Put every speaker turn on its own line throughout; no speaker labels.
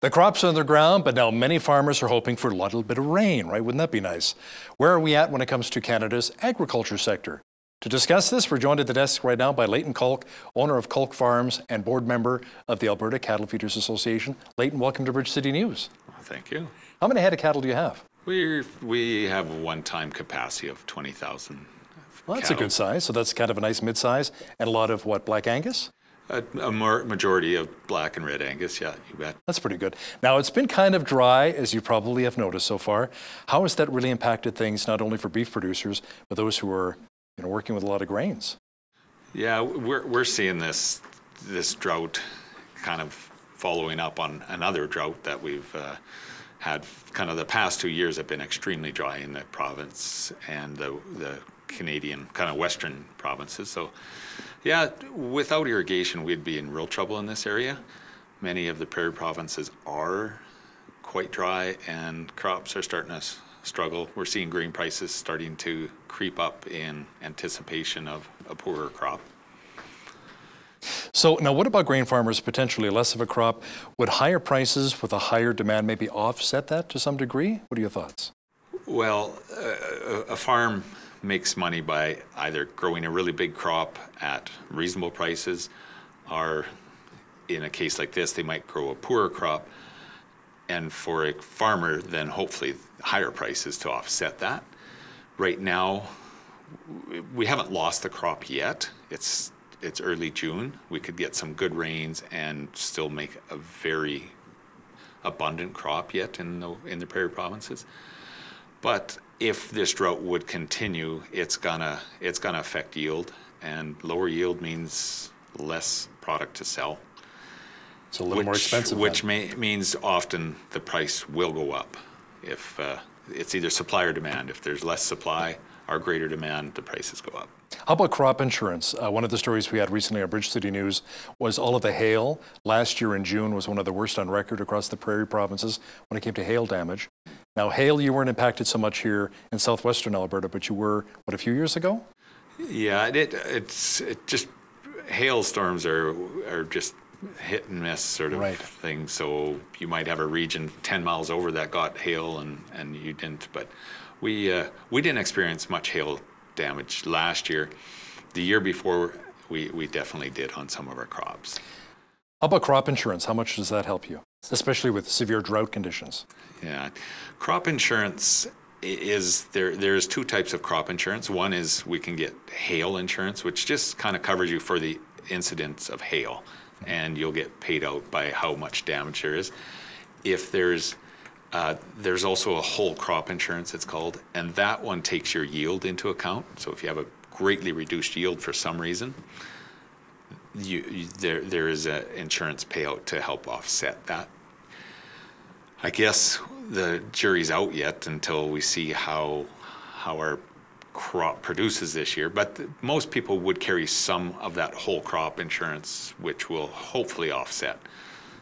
The crops are on the ground, but now many farmers are hoping for a little bit of rain, right? Wouldn't that be nice? Where are we at when it comes to Canada's agriculture sector? To discuss this, we're joined at the desk right now by Leighton Kolk, owner of Kolk Farms and board member of the Alberta Cattle Feeders Association. Leighton, welcome to Bridge City News.
Thank you.
How many head of cattle do you have?
We have a one-time capacity of 20,000.
Well, that's a good size. So that's kind of a nice mid-size. And a lot of what, Black Angus?
A majority of Black and Red Angus, yeah, you bet.
That's pretty good. Now, it's been kind of dry, as you probably have noticed so far. How has that really impacted things, not only for beef producers, but those who are working with a lot of grains?
Yeah, we're seeing this drought kind of following up on another drought that we've had. Kind of the past 2 years have been extremely dry in the province and the Canadian kind of western provinces. So yeah, without irrigation we'd be in real trouble in this area. Many of the prairie provinces are quite dry and crops are starting to struggle. We're seeing grain prices starting to creep up in anticipation of a poorer crop.
So now what about grain farmers, potentially less of a crop? Would higher prices with a higher demand maybe offset that to some degree? What are your thoughts?
Well, a farm makes money by either growing a really big crop at reasonable prices, or in a case like this, they might grow a poorer crop, and for a farmer, then hopefully higher prices to offset that. Right now, we haven't lost the crop yet. It's early June. We could get some good rains and still make a very abundant crop yet in the prairie provinces. But if this drought would continue, it's gonna affect yield, and lower yield means less product to sell.
It's a little more expensive.
Which means often the price will go up. If it's either supply or demand. If there's less supply or greater demand, the prices go up.
How about crop insurance? One of the stories we had recently on Bridge City News was all of the hail. Last year in June was one of the worst on record across the prairie provinces when it came to hail damage. Now, hail, you weren't impacted so much here in southwestern Alberta, but you were, what, a few years ago?
Yeah, it's just hailstorms are just hit and miss sort of thing. So you might have a region 10 miles over that got hail and you didn't. But we didn't experience much hail damage last year. The year before, we definitely did on some of our crops.
How about crop insurance? How much does that help you, especially with severe drought conditions?
Yeah, crop insurance is, there's two types of crop insurance. One is we can get hail insurance, which just kind of covers you for the incidents of hail, and you'll get paid out by how much damage there is. If there's also a whole crop insurance, it's called, and that one takes your yield into account. So if you have a greatly reduced yield for some reason, there is an insurance payout to help offset that. I guess the jury's out yet until we see how our crop produces this year, but most people would carry some of that whole crop insurance, which will hopefully offset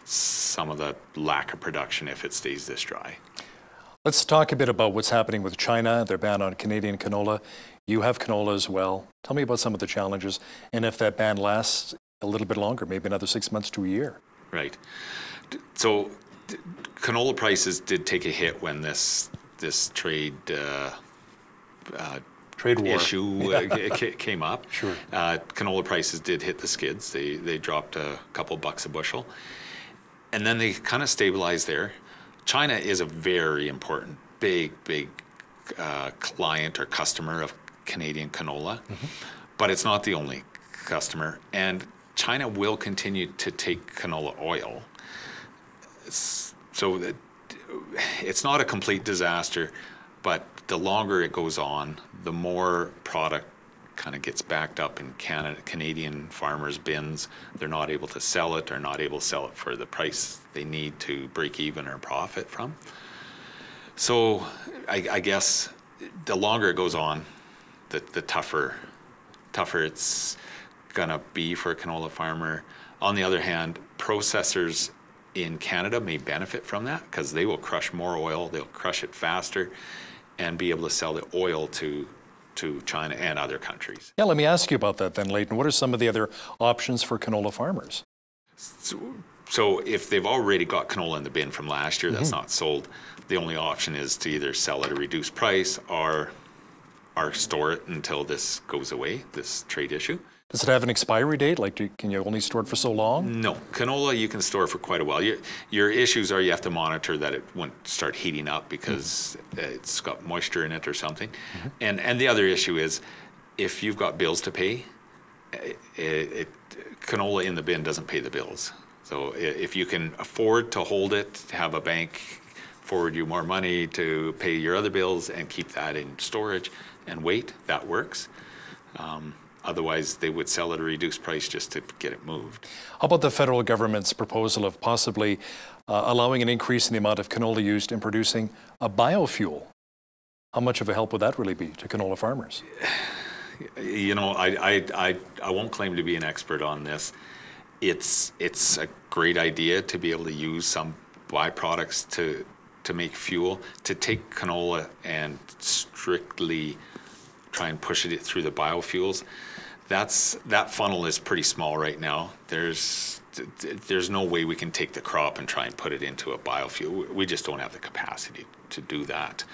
some of the lack of production if it stays this dry.
Let's talk a bit about what's happening with China, their ban on Canadian canola. You have canola as well. Tell me about some of the challenges, and if that ban lasts a little bit longer, maybe another 6 months to a year.
Right. So canola prices did take a hit when this trade
war
issue came up.
Sure.
Canola prices did hit the skids. They dropped a couple bucks a bushel. And then they kind of stabilized there. China is a very important, big client or customer of Canadian canola, but it's not the only customer. And China will continue to take canola oil. So it's not a complete disaster, but the longer it goes on, the more product kind of gets backed up in Canadian farmers' bins. They're not able to sell it, or not able to sell it for the price they need to break even or profit from. So I guess the longer it goes on, the tougher it's gonna be for a canola farmer. On the other hand, processors in Canada may benefit from that because they will crush more oil, they'll crush it faster, and be able to sell the oil to China and other countries.
Yeah, let me ask you about that then, Leighton. What are some of the other options for canola farmers?
So if they've already got canola in the bin from last year that's not sold, the only option is to either sell at a reduced price or store it until this goes away, this trade issue.
Does it have an expiry date? Like, can you only store it for so long?
No, canola you can store for quite a while. Your issues are you have to monitor that it won't start heating up because it's got moisture in it or something. And the other issue is if you've got bills to pay, canola in the bin doesn't pay the bills. So if you can afford to hold it, have a bank forward you more money to pay your other bills and keep that in storage and wait, that works. Otherwise, they would sell at a reduced price just to get it moved.
How about the federal government's proposal of possibly allowing an increase in the amount of canola used in producing a biofuel? How much of a help would that really be to canola farmers?
You know, I won't claim to be an expert on this. It's a great idea to be able to use some byproducts to make fuel. To take canola and strictly try and push it through the biofuels, that funnel is pretty small right now. There's no way we can take the crop and try and put it into a biofuel. We just don't have the capacity to do that,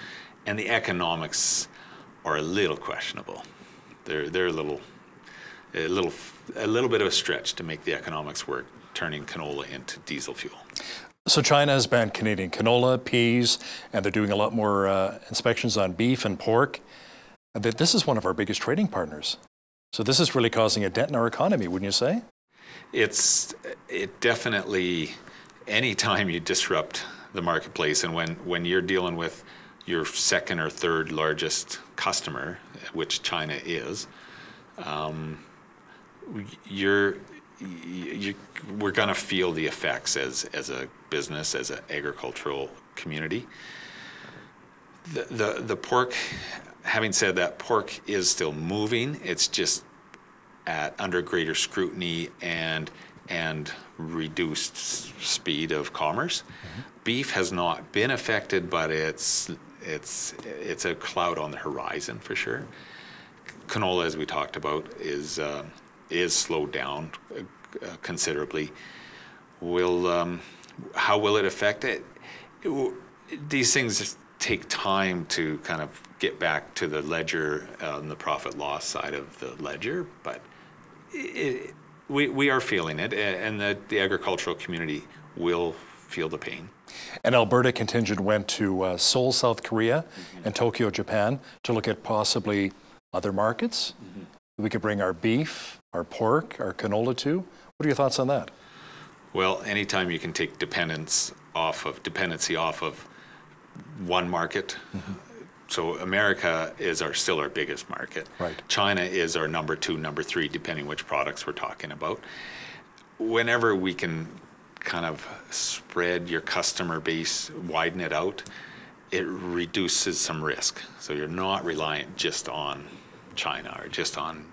and the economics are a little questionable. They're a little bit of a stretch to make the economics work, turning canola into diesel fuel.
So China has banned Canadian canola, peas, and they're doing a lot more inspections on beef and pork. This is one of our biggest trading partners. So this is really causing a dent in our economy, wouldn't you say? It
definitely, anytime you disrupt the marketplace, and when you're dealing with your second or third largest customer, which China is, we're going to feel the effects as a business, as an agricultural community. The pork, having said that, pork is still moving. It's just under greater scrutiny and reduced speed of commerce. Beef has not been affected, but it's a cloud on the horizon for sure. Canola, as we talked about, is slowed down considerably. How will it affect it? These things just take time to kind of get back to the ledger on the profit loss side of the ledger, but we are feeling it, and the agricultural community will feel the pain.
An Alberta contingent went to Seoul, South Korea, and Tokyo, Japan, to look at possibly other markets. We could bring our beef, our pork, our canola to. What are your thoughts on that?
Well, anytime you can take dependency off of one market. So America is still our biggest market.
Right.
China is our number 2, number 3, depending which products we're talking about. Whenever we can kind of spread your customer base, widen it out, it reduces some risk. So you're not reliant just on China or just on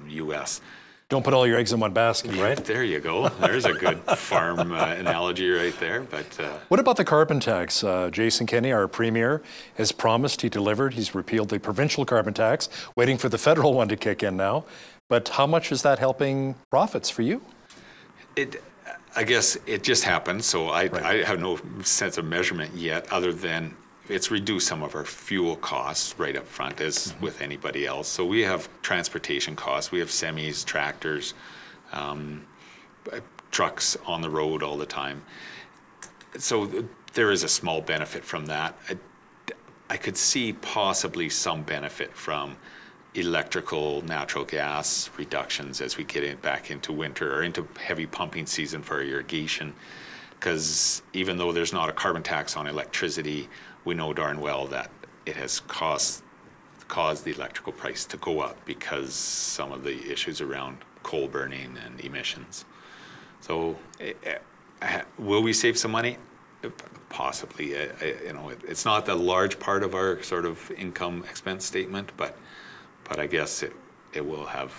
U.S.
Don't put all your eggs in one basket, right?
There you go. There's a good farm analogy right there. But
what about the carbon tax? Jason Kenney, our premier, has promised, he delivered. He's repealed the provincial carbon tax, waiting for the federal one to kick in now. But how much is that helping profits for you?
I guess it just happened, so I have no sense of measurement yet, other than it's reduced some of our fuel costs right up front, as with anybody else. So we have transportation costs, we have semis, tractors, trucks on the road all the time. So there is a small benefit from that. I could see possibly some benefit from electrical, natural gas reductions as we get back into winter or into heavy pumping season for irrigation. Because even though there's not a carbon tax on electricity, we know darn well that it has caused the electrical price to go up because some of the issues around coal burning and emissions. So will we save some money? Possibly. It's not the large part of our sort of income expense statement, but I guess it will have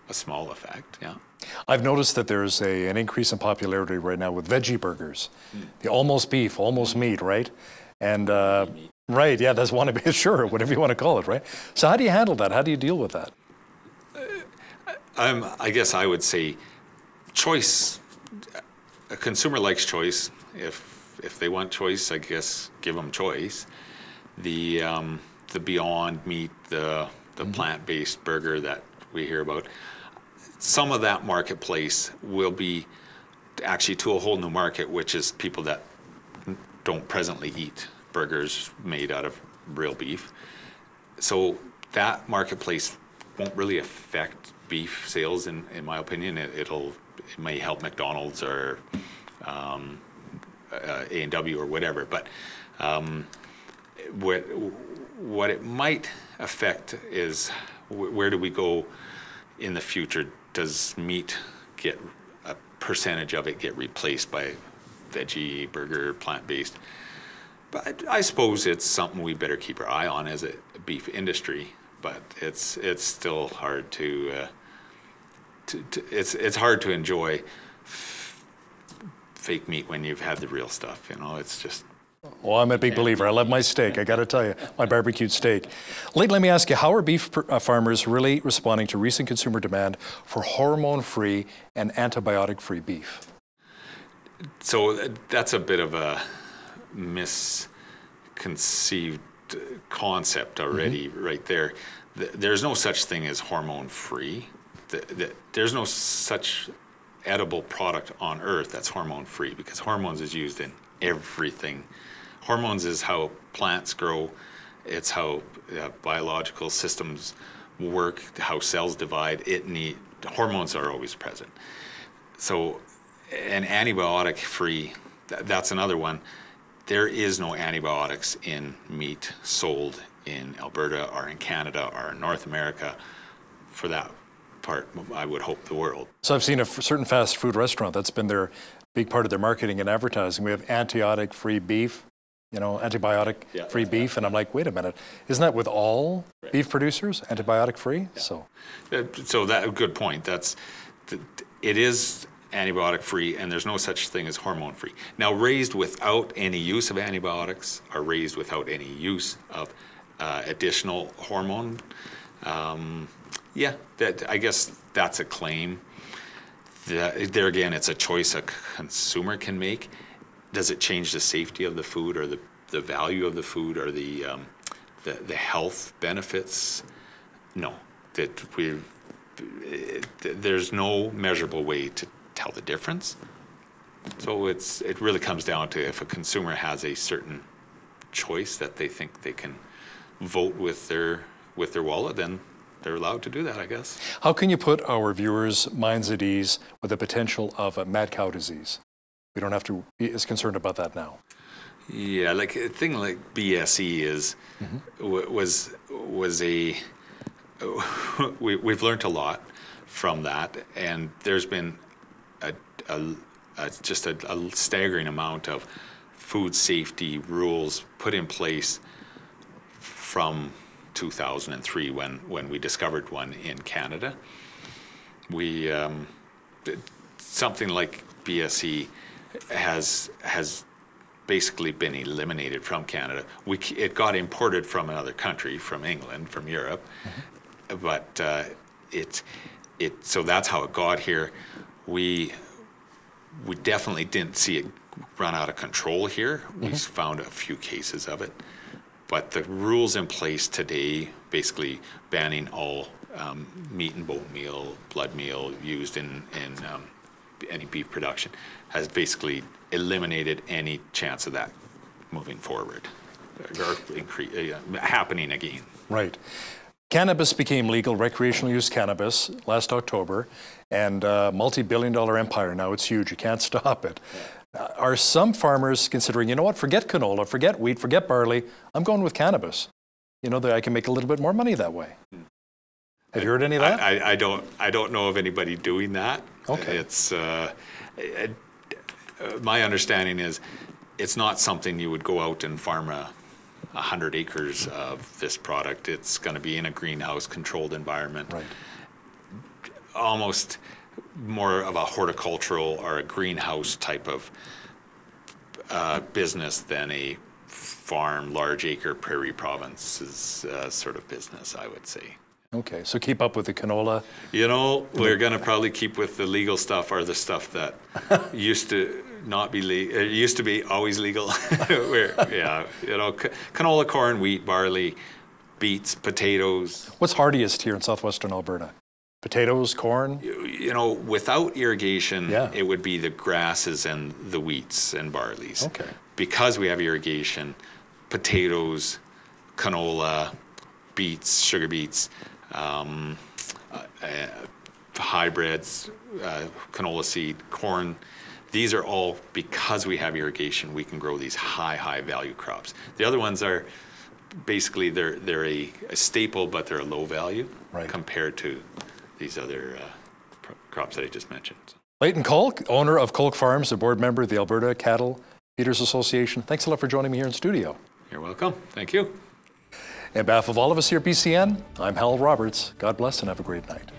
a small effect, yeah.
I've noticed that there's an increase in popularity right now with veggie burgers. The almost beef, almost meat, right? And right, yeah, that's one of sure, whatever you want to call it, right? So how do you handle that? How do you deal with that?
I guess I would say choice a consumer likes choice. If they want choice, I guess give them choice. The Beyond Meat, the plant-based burger that we hear about, some of that marketplace will be actually to a whole new market, which is people that don't presently eat burgers made out of real beef. So that marketplace won't really affect beef sales, in my opinion. It may help McDonald's or A&W or whatever, but what it might affect is where do we go in the future? Does meat get a percentage of it get replaced by veggie, burger, plant-based? But I suppose it's something we better keep our eye on as a beef industry. But it's still hard it's hard to enjoy fake meat when you've had the real stuff. You know, it's just.
Well, I'm a big believer. I love my steak. I got to tell you, my barbecued steak. Leighton, let me ask you, how are beef farmers really responding to recent consumer demand for hormone-free and antibiotic-free beef?
So that's a bit of a misconceived concept already, right there. There's no such thing as hormone-free. There's no such edible product on earth that's hormone-free, because hormones is used in everything. Hormones is how plants grow. It's how biological systems work, how cells divide. Hormones are always present. So an antibiotic-free, that's another one. There is no antibiotics in meat sold in Alberta or in Canada or in North America. For that part, I would hope the world.
So I've seen a certain fast food restaurant, that's been their big part of their marketing and advertising. We have antibiotic-free beef, you know, antibiotic-free beef, and I'm like, wait a minute, isn't that with all beef producers, antibiotic-free?
Yeah.
So
that good point. It is antibiotic-free, and there's no such thing as hormone-free. Now, raised without any use of antibiotics or raised without any use of additional hormone, I guess that's a claim. There again, it's a choice a consumer can make. Does it change the safety of the food or the value of the food or the health benefits? No. There's no measurable way to tell the difference. So it really comes down to if a consumer has a certain choice that they think they can vote with their wallet, then they're allowed to do that, I guess.
How can you put our viewers' minds at ease with the potential of a mad cow disease? We don't have to be as concerned about that now.
Yeah, like a thing like BSE is was a we've learned a lot from that, and there's been just a staggering amount of food safety rules put in place from 2003 when we discovered one in Canada. We something like BSE has basically been eliminated from Canada. It got imported from another country, from England, from Europe, but so that's how it got here. We definitely didn't see it run out of control here. We found a few cases of it. But the rules in place today, basically banning all meat and bone meal, blood meal used in any beef production, has basically eliminated any chance of that moving forward or happening again.
Right. Cannabis became legal, recreational use cannabis, last October, and multi-billion-dollar empire. Now it's huge. You can't stop it. Are some farmers considering, you know what, forget canola, forget wheat, forget barley, I'm going with cannabis. You know, that I can make a little bit more money that way. Have you heard any of that?
I don't know of anybody doing that.
Okay.
It's my understanding is it's not something you would go out and farm 100 acres of this product. It's going to be in a greenhouse controlled environment.
Right.
Almost more of a horticultural or a greenhouse type of business than a farm, large acre prairie provinces sort of business, I would say.
Okay, so keep up with the canola.
You know, we're going to probably keep with the legal stuff, or the stuff that used to not be legal. It used to be always legal. Yeah, you know, canola, corn, wheat, barley, beets, potatoes.
What's hardiest here in southwestern Alberta? Potatoes, corn?
You know, without irrigation,
Yeah.
it would be the grasses and the wheats and barleys.
Okay.
Because we have irrigation, potatoes, canola, beets, sugar beets, hybrids, canola seed, corn. These are all, because we have irrigation, we can grow these high value crops. The other ones are basically, they're a staple, but they're a low value compared to these other crops that I just mentioned.
Leighton Kolk, owner of Kolk Farms, a board member of the Alberta Cattle Feeders Association. Thanks a lot for joining me here in studio.
You're welcome. Thank you.
On behalf of all of us here at BCN, I'm Hal Roberts. God bless and have a great night.